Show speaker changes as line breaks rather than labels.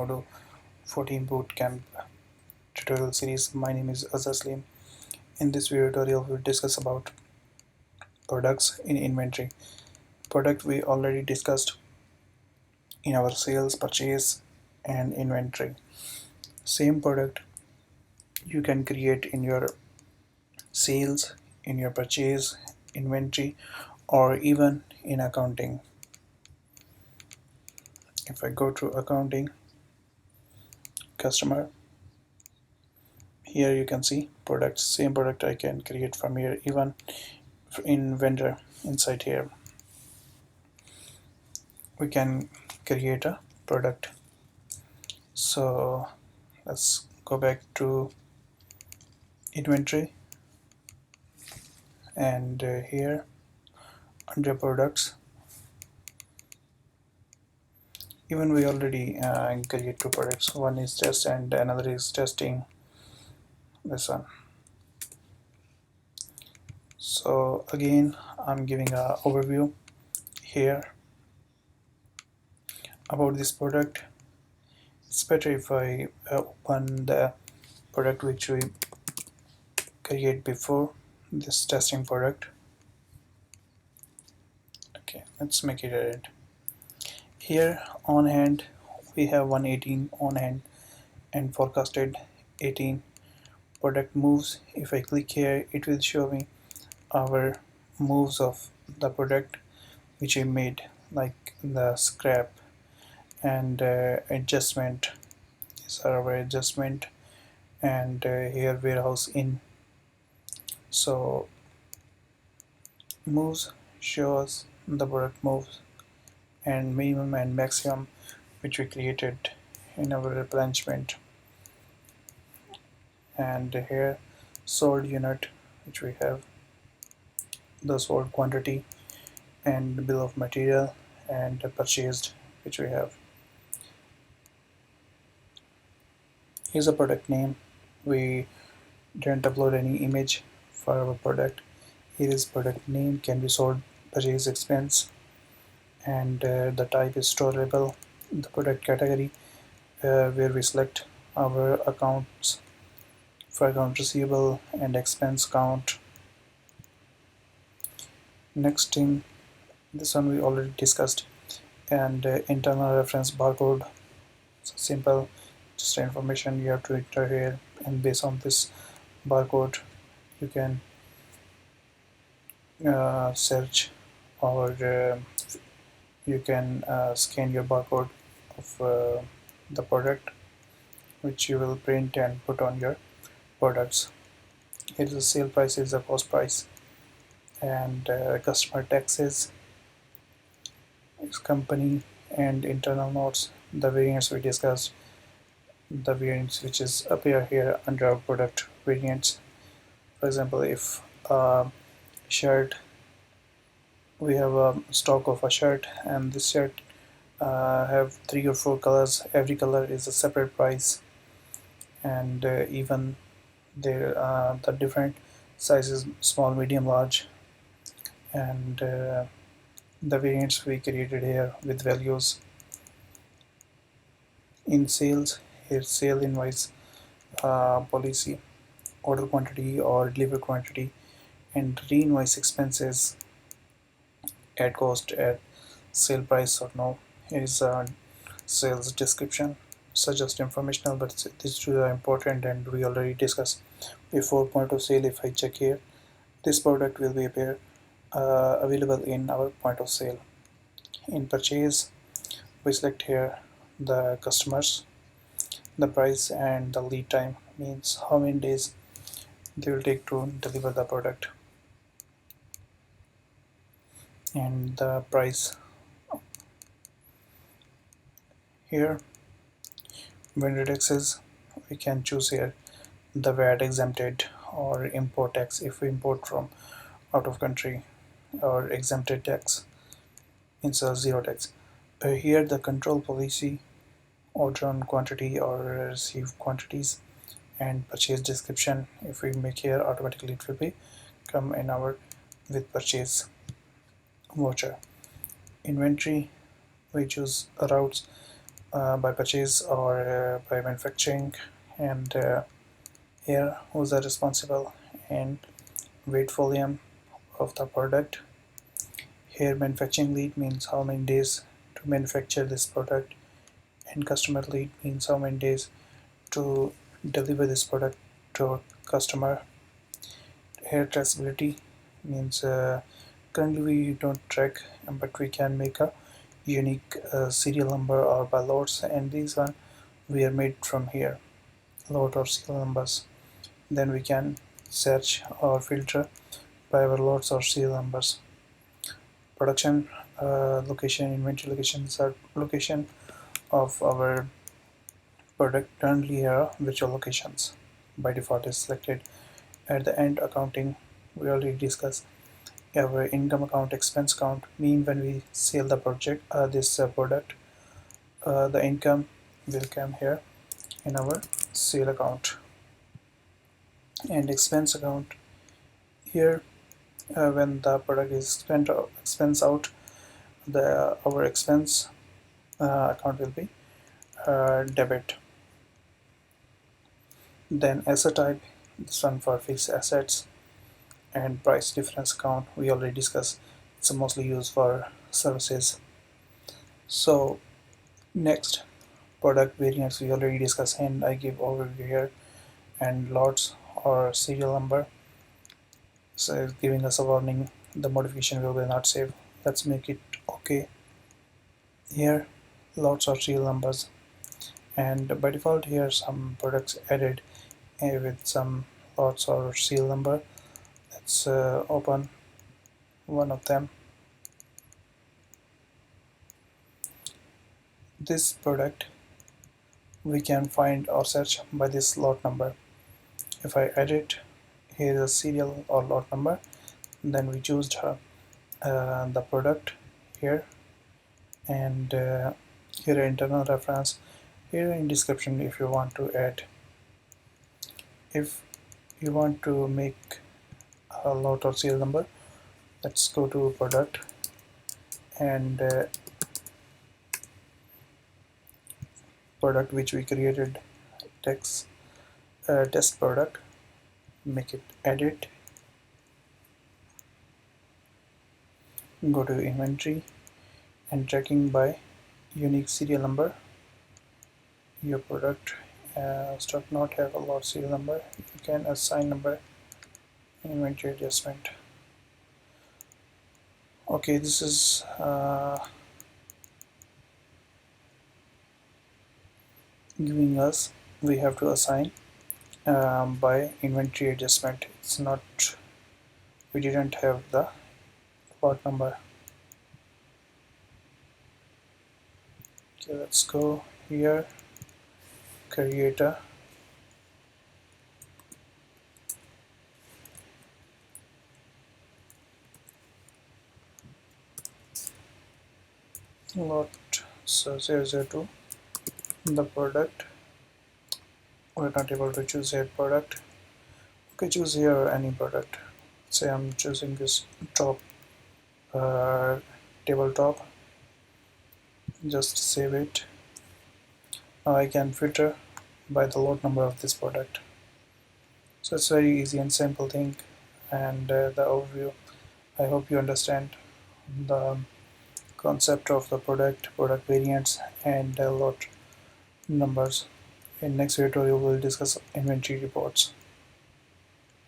odoo 14 bootcamp tutorial series. My name is Azaslim. In this video tutorial we'll discuss about products in inventory. Product we already discussed in our sales, purchase and inventory. Same product you can create in your sales, in your purchase, inventory, or even in accounting. If I go to accounting, customer, here you can see products. Same product I can create from here, even in vendor. Inside here we can create a product. So let's go back to inventory, and here under products, even we already create two products. One is test and another is testing, this one. So again I'm giving a overview here about this product. It's better if I open the product which we create before this testing product. Okay, let's make it edit. Here on hand we have 118 on hand and forecasted 18 product moves. If I click here, it will show me our moves of the product which I made, like the scrap and adjustment. These are our adjustment, and here warehouse in. So moves shows the product moves and minimum and maximum which we created in our replenishment. And here sold unit which we have, the sold quantity and bill of material, and purchased which we have. Here's a product name. We didn't upload any image for our product. Here is product name, can be sold, purchase expense, and the type is storable. The product category where we select our accounts for account receivable and expense count. Next thing, this one we already discussed, and internal reference barcode. So simple, just information you have to enter here, and based on this barcode you can search, or you can scan your barcode of the product which you will print and put on your products. Here is the sale price, is the cost price, and customer taxes, is company, and internal notes, the variants we discussed, the variants which is appear here under our product variants. For example, if shirt, we have a stock of a shirt, and this shirt have 3 or 4 colors. Every color is a separate price, and even there the different sizes, small, medium, large, and the variants we created here with values. In sales, here sale invoice policy, order quantity or deliver quantity, and re-invoice expenses, at cost, at sale price or no. Here is a sales description, suggest informational, but these two are important and we already discussed before. Point of sale, if I check here, this product will be appear available in our point of sale. In purchase, we select here the customers, the price, and the lead time, means how many days they will take to deliver the product, and the price. Here vendor taxes, we can choose here the VAT exempted or import tax if we import from out of country, or exempted tax means zero tax. Here the control policy, order on quantity or receive quantities, and purchase description. If we make here, automatically it will be come in our with purchase voucher. Inventory, we choose routes by purchase or by manufacturing, and here who's the responsible, and weight volume of the product. Here manufacturing lead means how many days to manufacture this product, and customer lead means how many days to deliver this product to our customer. Here traceability means currently we don't track, but we can make a unique serial number or by lots, and these one we are made from here, lot or serial numbers. Then we can search or filter by our lots or serial numbers. Production location, inventory locations are location of our product. Currently here are virtual locations by default is selected. At the end, accounting, we already discussed. Our income account, expense account mean when we sell the project this product, the income will come here in our sale account. And expense account here, when the product is spent or expense out, the our expense account will be debit. Then asset type, this one for fixed assets. And price difference account we already discussed, it's mostly used for services. So next, product variants we already discussed, and I give overview here. And lots or serial number, so it's giving us a warning the modification will be not saved. Let's make it okay. Here lots or serial numbers, and by default here some products added with some lots or serial number. Let's open one of them. This product we can find or search by this lot number. If I edit, here is a serial or lot number, then we choose the product here, and here internal reference, here in description if you want to add. If you want to make a lot or serial number, let's go to product, and product which we created, test product, make it edit, go to inventory and tracking by unique serial number. Your product does not have a lot serial number, you can assign number, inventory adjustment. Okay, this is giving us we have to assign by inventory adjustment. It's not, we didn't have the lot number. Okay, let's go here, create a lot, so 002, the product, we're not able to choose a product. Okay, choose here any product. Say I'm choosing this top tabletop, just save it. Now I can filter by the lot number of this product. So it's very easy and simple thing, and the overview, I hope you understand the concept of the product variants, and lot numbers. In next tutorial we'll discuss inventory reports.